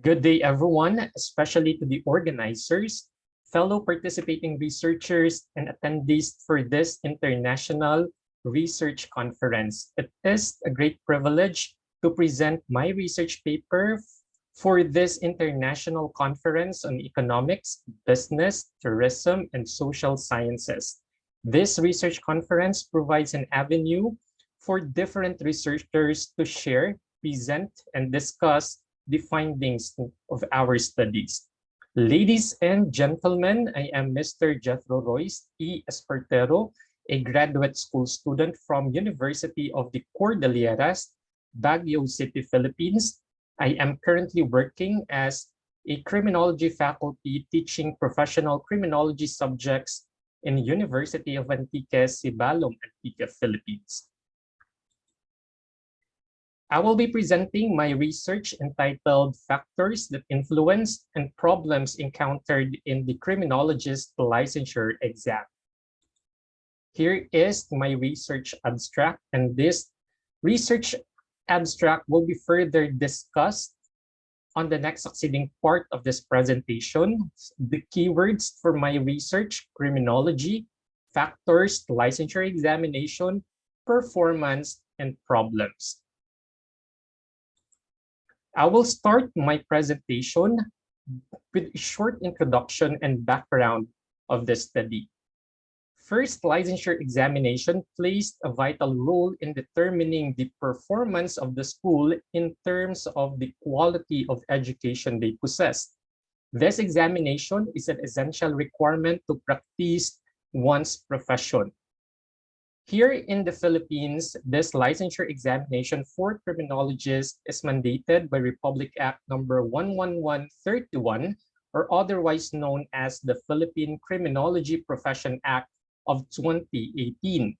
Good day, everyone, especially to the organizers, fellow participating researchers, and attendees for this international research conference. It is a great privilege to present my research paper for this international conference on economics, business, tourism, and social sciences. This research conference provides an avenue for different researchers to share, present, and discuss the findings of our studies. Ladies and gentlemen, I am Mr. Jhetro Royce E. Espartero, a graduate school student from University of the Cordilleras, Baguio City, Philippines. I am currently working as a criminology faculty teaching professional criminology subjects in University of Antique, Sibalom, Antique, Philippines. I will be presenting my research entitled Factors that Influence and Problems Encountered in the Criminologist Licensure Exam. Here is my research abstract, and this research abstract will be further discussed on the next succeeding part of this presentation. The keywords for my research: criminology, factors, licensure examination, performance, and problems. I will start my presentation with a short introduction and background of the study. First, licensure examination plays a vital role in determining the performance of the school in terms of the quality of education they possess. This examination is an essential requirement to practice one's profession. Here in the Philippines, this licensure examination for criminologists is mandated by Republic Act number 11131, or otherwise known as the Philippine Criminology Profession Act of 2018,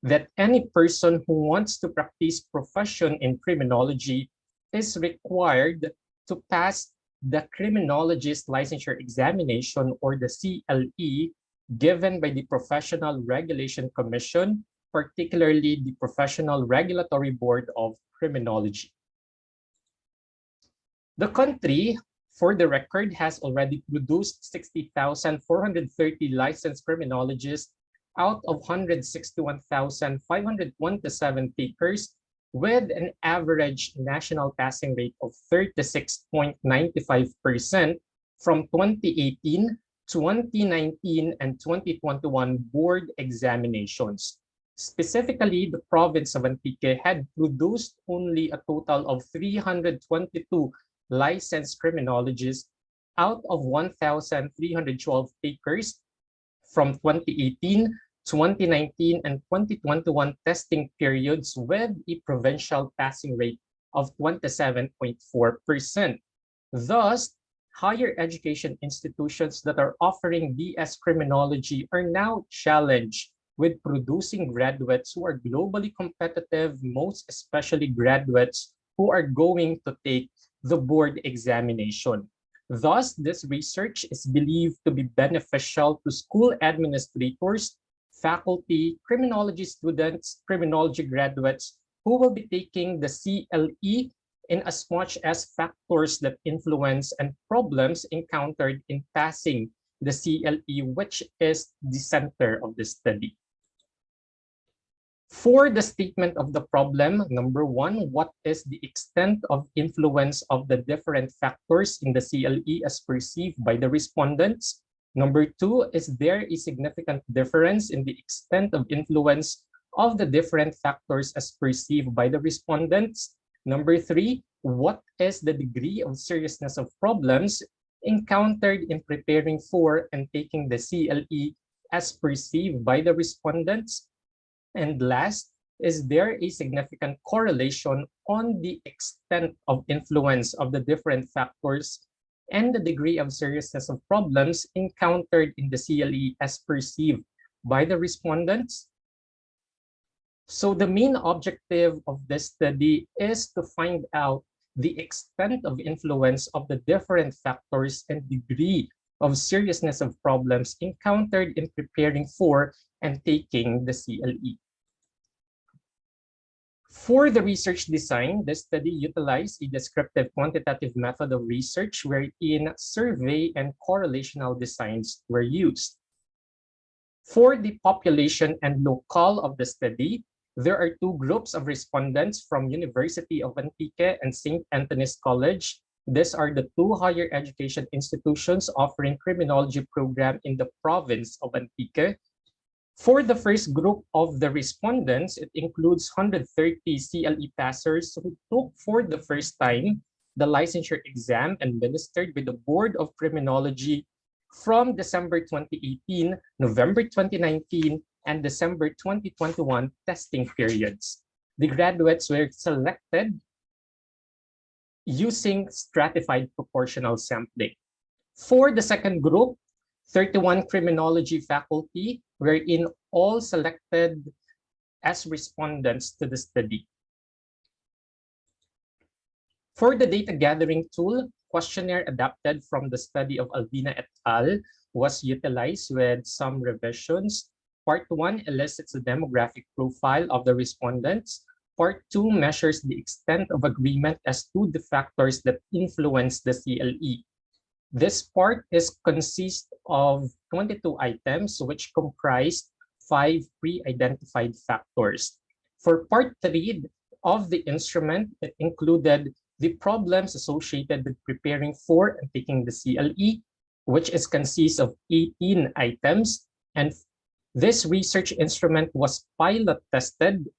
that any person who wants to practice profession in criminology is required to pass the Criminologist Licensure Examination, or the CLE, given by the Professional Regulation Commission, particularly the Professional Regulatory Board of Criminology. The country, for the record, has already produced 60,430 licensed criminologists out of 161,527 takers, with an average national passing rate of 36.95% from 2018, 2019, and 2021 board examinations. Specifically, the province of Antique had produced only a total of 322 licensed criminologists out of 1,312 takers from 2018, 2019, and 2021 testing periods, with a provincial passing rate of 27.4%. Thus, higher education institutions that are offering BS criminology are now challenged with producing graduates who are globally competitive, most especially graduates who are going to take the board examination. Thus, this research is believed to be beneficial to school administrators, faculty, criminology students, criminology graduates who will be taking the CLE, in as much as factors that influence and problems encountered in passing the CLE, which is the center of the study. For the statement of the problem, number one, what is the extent of influence of the different factors in the CLE as perceived by the respondents? Number two, is there a significant difference in the extent of influence of the different factors as perceived by the respondents? Number three, what is the degree of seriousness of problems encountered in preparing for and taking the CLE as perceived by the respondents? And last, is there a significant correlation on the extent of influence of the different factors and the degree of seriousness of problems encountered in the CLE as perceived by the respondents? So the main objective of this study is to find out the extent of influence of the different factors and degree of seriousness of problems encountered in preparing for and taking the CLE. For the research design, the study utilized a descriptive quantitative method of research wherein survey and correlational designs were used. For the population and locale of the study, there are two groups of respondents from University of Antique and St. Anthony's College. These are the two higher education institutions offering criminology program in the province of Antique. For the first group of the respondents, it includes 130 CLE passers who took for the first time the licensure exam administered by the Board of Criminology from December 2018, November 2019, and December 2021 testing periods. The graduates were selected using stratified proportional sampling. For the second group, 31 criminology faculty wherein all selected as respondents to the study. For the data gathering tool, questionnaire adapted from the study of Albina et al. Was utilized with some revisions. Part 1 elicits the demographic profile of the respondents. Part 2 measures the extent of agreement as to the factors that influence the CLE. This part consists of 22 items, which comprise 5 pre-identified factors. For part 3 of the instrument, it included the problems associated with preparing for and taking the CLE, which consists of 18 items. And this research instrument was pilot tested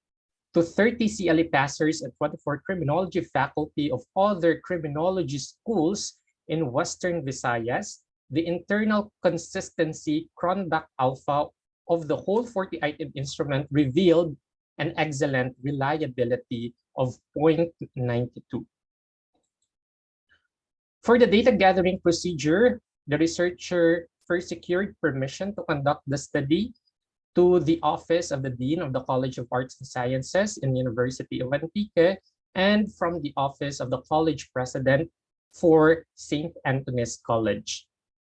to 30 CLE passers and 24 criminology faculty of other criminology schools in Western Visayas. The internal consistency Cronbach alpha of the whole 40-item instrument revealed an excellent reliability of 0.92. For the data gathering procedure, the researcher first secured permission to conduct the study to the Office of the Dean of the College of Arts and Sciences in the University of Antique and from the Office of the College President for St. Anthony's College.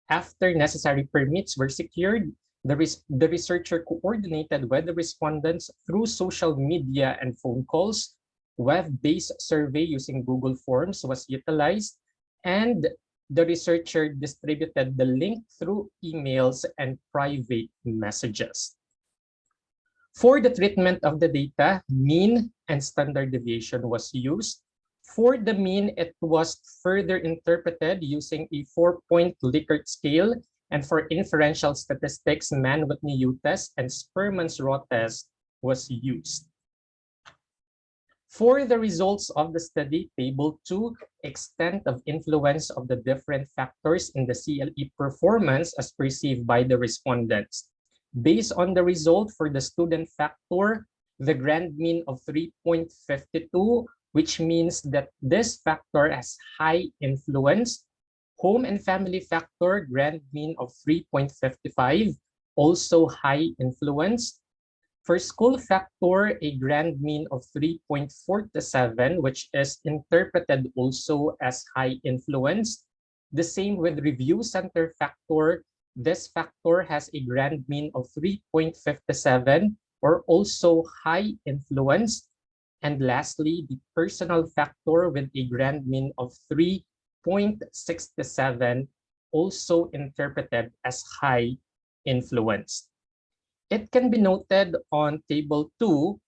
After necessary permits were secured, the researcher coordinated with the respondents through social media and phone calls. Web-based survey using Google Forms was utilized, and the researcher distributed the link through emails and private messages. For the treatment of the data, mean and standard deviation was used. For the mean, it was further interpreted using a 4-point Likert scale, and for inferential statistics, Mann-Whitney-U test and Spearman's raw test was used. For the results of the study, Table 2, extent of influence of the different factors in the CLE performance as perceived by the respondents. Based on the result for the student factor, the grand mean of 3.52, which means that this factor has high influence. Home and family factor, grand mean of 3.55, also high influence. For school factor, a grand mean of 3.47, which is interpreted also as high influence. The same with review center factor. This factor has a grand mean of 3.57 or also high influence. And lastly, the personal factor with a grand mean of 3.67, also interpreted as high influence. It can be noted on Table 2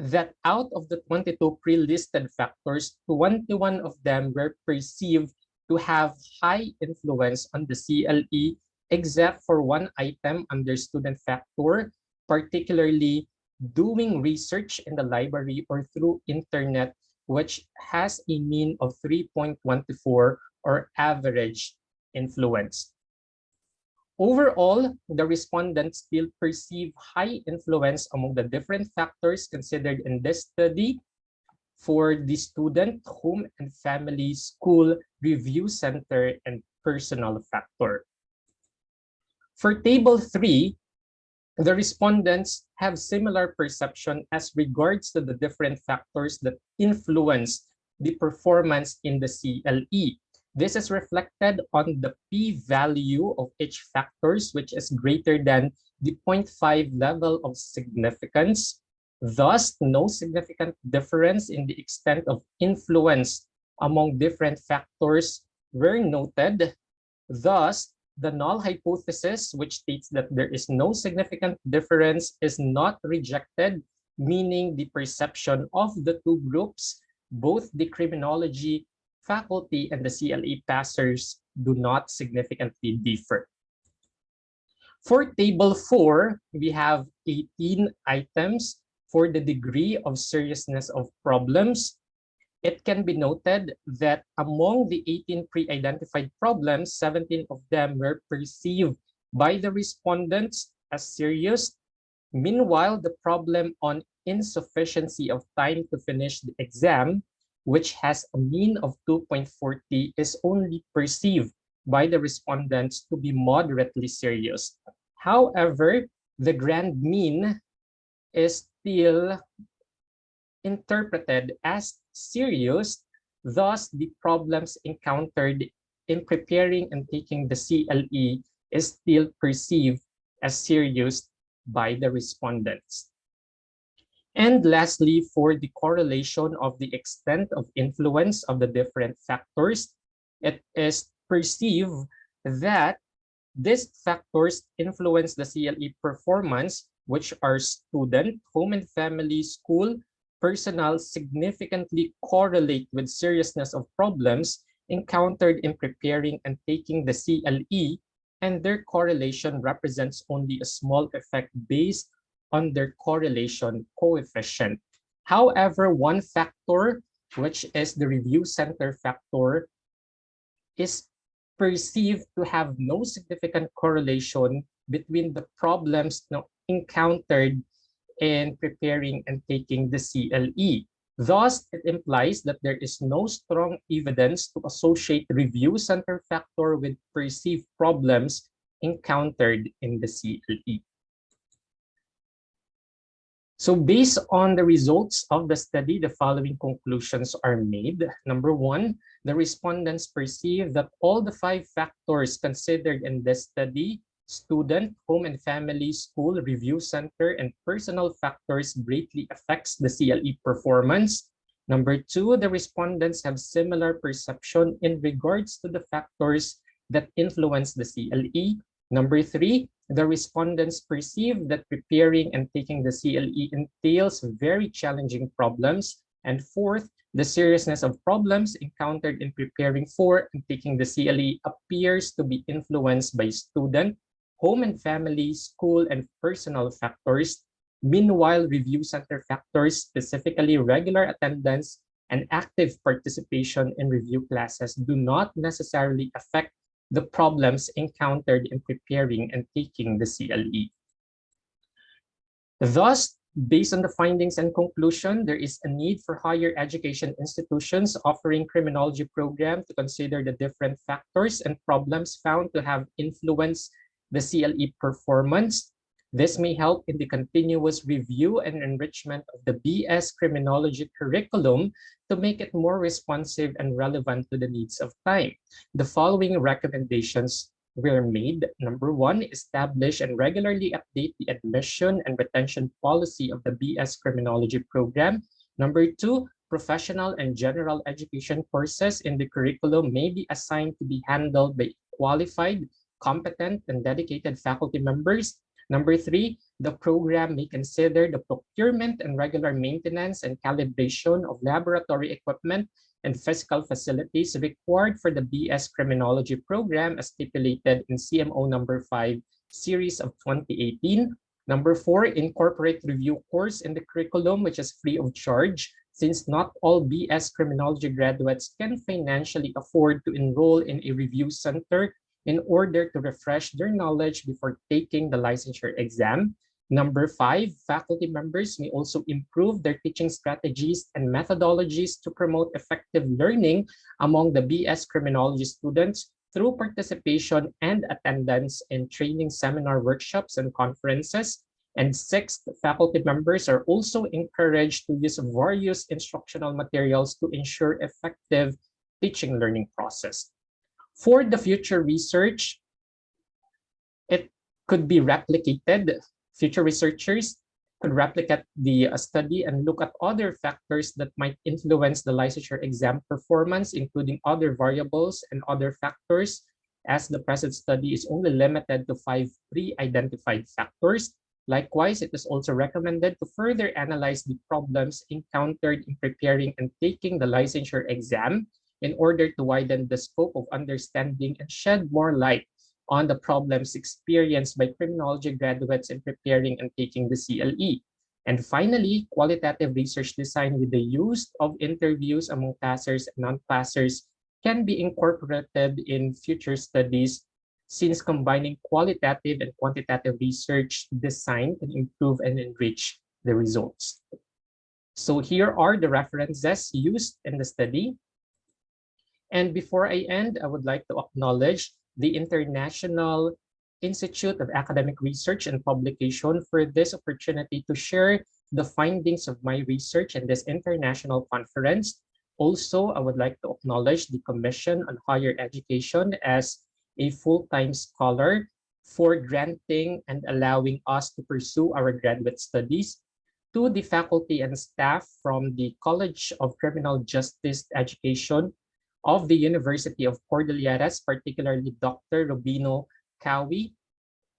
that out of the 22 pre-listed factors, 21 of them were perceived to have high influence on the CLE, except for one item under student factor, particularly doing research in the library or through internet, which has a mean of 3.24 or average influence. Overall, the respondents still perceive high influence among the different factors considered in this study for the student, home and family, school, review center, and personal factor. For Table 3, the respondents have similar perception as regards to the different factors that influence the performance in the CLE. This is reflected on the p-value of each factors, which is greater than the 0.5 level of significance. Thus, no significant difference in the extent of influence among different factors were noted. Thus, the null hypothesis, which states that there is no significant difference, is not rejected, meaning the perception of the two groups, both the criminology faculty and the CLE passers, do not significantly differ. For table 4, we have 18 items for the degree of seriousness of problems. It can be noted that among the 18 pre-identified problems, 17 of them were perceived by the respondents as serious. Meanwhile, the problem on insufficiency of time to finish the exam, which has a mean of 2.40, is only perceived by the respondents to be moderately serious. However, the grand mean is still interpreted as serious. Thus, the problems encountered in preparing and taking the CLE is still perceived as serious by the respondents. And lastly, for the correlation of the extent of influence of the different factors, it is perceived that these factors influence the CLE performance, which are student, home and family, school, personnel, significantly correlate with seriousness of problems encountered in preparing and taking the CLE, and their correlation represents only a small effect based on their correlation coefficient. However, one factor, which is the review center factor, is perceived to have no significant correlation between the problems encountered in preparing and taking the CLE. Thus, it implies that there is no strong evidence to associate review center factor with perceived problems encountered in the CLE. So based on the results of the study, the following conclusions are made. Number one, the respondents perceive that all the 5 factors considered in this study, student, home and family, school, review center, and personal factors, greatly affects the CLE performance. Number two, the respondents have similar perception in regards to the factors that influence the CLE. Number three, the respondents perceive that preparing and taking the CLE entails very challenging problems. And fourth, the seriousness of problems encountered in preparing for and taking the CLE appears to be influenced by student, home and family, school, and personal factors. Meanwhile, review center factors, specifically regular attendance and active participation in review classes, do not necessarily affect the problems encountered in preparing and taking the CLE. Thus, based on the findings and conclusion, there is a need for higher education institutions offering criminology program to consider the different factors and problems found to have influenced the CLE performance. This may help in the continuous review and enrichment of the BS Criminology curriculum to make it more responsive and relevant to the needs of time. The following recommendations were made. Number one, establish and regularly update the admission and retention policy of the BS Criminology program. Number two, professional and general education courses in the curriculum may be assigned to be handled by qualified, competent, and dedicated faculty members. Number three, the program may consider the procurement and regular maintenance and calibration of laboratory equipment and physical facilities required for the BS Criminology program as stipulated in CMO number 5, series of 2018. Number four, incorporate review course in the curriculum, which is free of charge, since not all BS Criminology graduates can financially afford to enroll in a review center in order to refresh their knowledge before taking the licensure exam. Number five, faculty members may also improve their teaching strategies and methodologies to promote effective learning among the BS Criminology students through participation and attendance in training seminar workshops and conferences. And sixth, faculty members are also encouraged to use various instructional materials to ensure effective teaching learning process. For the future research, it could be replicated. Future researchers could replicate the study and look at other factors that might influence the licensure exam performance, including other variables and other factors, as the present study is only limited to 5 pre-identified factors. Likewise, it is also recommended to further analyze the problems encountered in preparing and taking the licensure exam in order to widen the scope of understanding and shed more light on the problems experienced by criminology graduates in preparing and taking the CLE. And finally, qualitative research design with the use of interviews among passers and non-passers can be incorporated in future studies, since combining qualitative and quantitative research design can improve and enrich the results. So here are the references used in the study. And before I end, I would like to acknowledge the International Institute of Academic Research and Publication for this opportunity to share the findings of my research in this international conference. Also, I would like to acknowledge the Commission on Higher Education as a full-time scholar for granting and allowing us to pursue our graduate studies, to the faculty and staff from the College of Criminal Justice Education of the University of Cordilleras, particularly Dr. Rubino Cowie,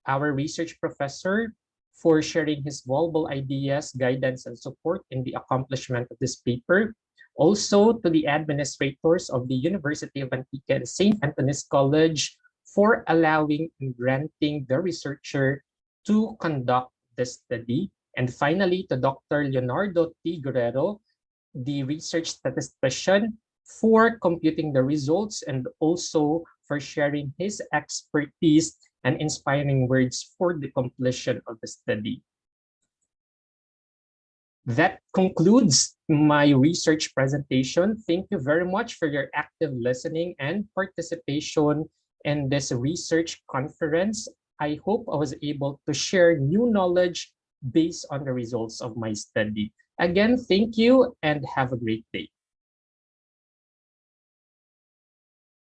our research professor, for sharing his valuable ideas, guidance, and support in the accomplishment of this paper. Also to the administrators of the University of Antigua and St. Anthony's College for allowing and granting the researcher to conduct the study. And finally, to Dr. Leonardo T. Guerrero, the research statistician, for computing the results and also for sharing his expertise and inspiring words for the completion of the study. That concludes my research presentation. Thank you very much for your active listening and participation in this research conference. I hope I was able to share new knowledge based on the results of my study. Again, thank you and have a great day.